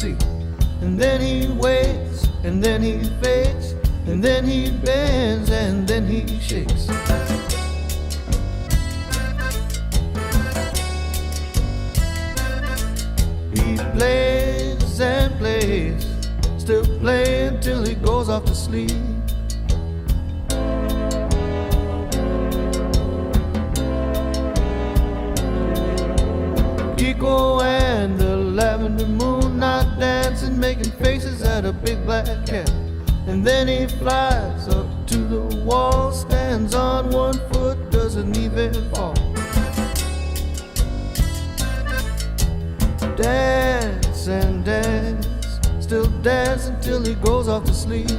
see. And then he waits, and then he fades, and then he bends, and then he shakes. He plays and plays, still playing till he goes off to sleep. Kiko and the lavender moon not dancing, making faces at a big black cat. And then he flies up to the wall, stands on one foot, doesn't even fall. Dance and dance, still dance until he goes off to sleep.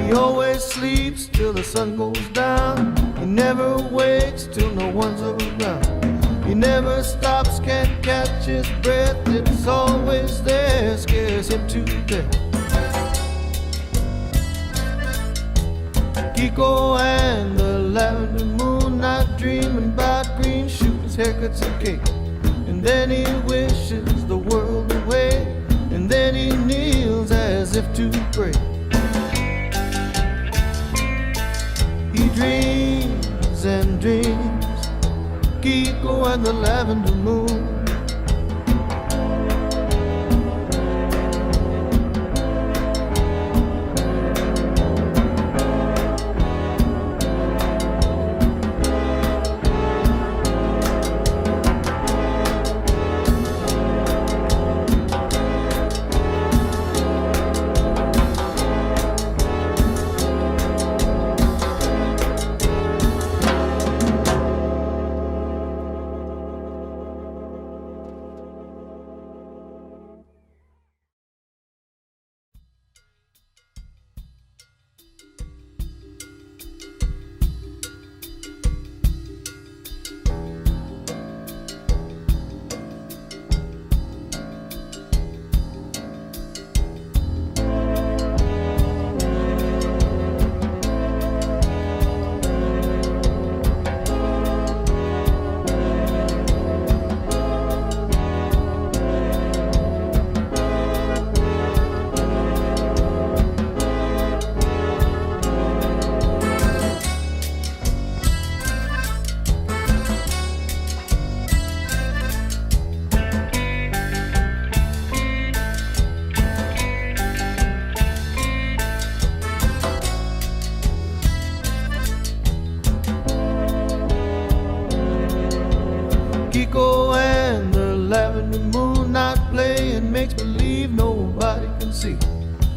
He always sleeps till the sun goes down. He never wakes till no one's around. He never stops, can't catch his breath. It's always there, scares him to death. Kiko and the lavender moon, not dreaming about green shoes, haircuts and cake. And then he wishes the world away, and then he kneels as if to pray. He dreams and dreams, Kiko and the lavender moon. Kiko and the lavender moon not playing, makes believe nobody can see.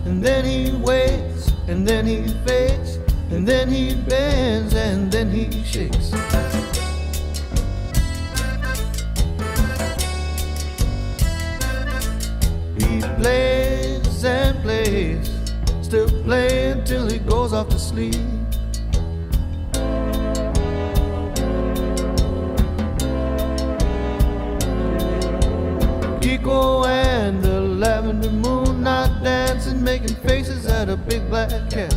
And then he waits, and then he fades, and then he bends, and then he shakes. He plays and plays, still playing till he goes off to sleep. Kiko and the lavender moon not dancing, making faces at a big black cat.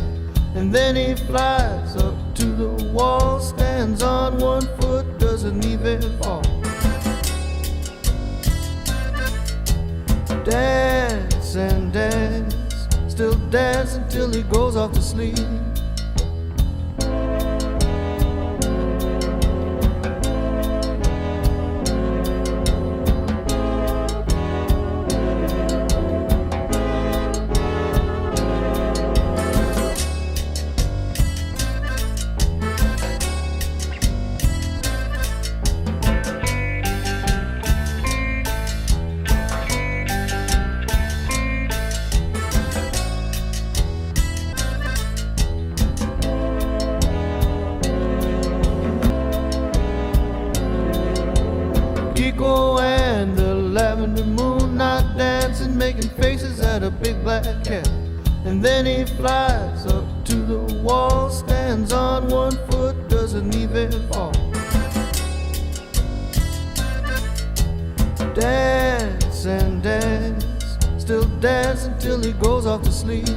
And then he flies up to the wall, stands on one foot, doesn't even fall. Dance and dance, still dance until he goes off to sleep. at a big black cat. And then he flies up to the wall, stands on one foot, doesn't even fall. Dance and dance, still dance until he goes off to sleep.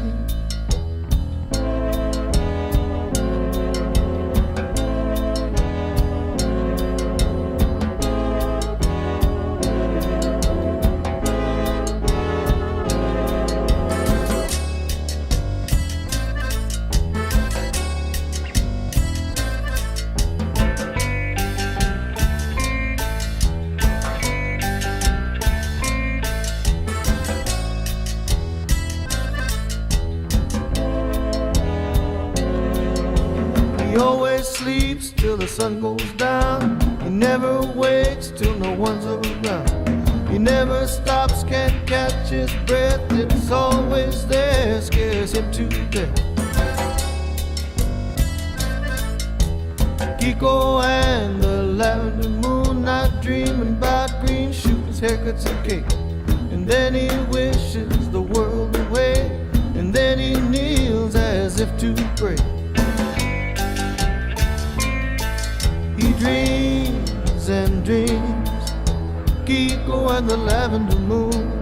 He always sleeps till the sun goes down. He never wakes till no one's around. He never stops, can't catch his breath. It's always there, scares him to death. Kiko and the lavender moon, not dreaming about green shoes, haircuts and cake. And then he wishes the world away, and then he kneels as if to pray. He dreams and dreams, Kiko and the lavender moon.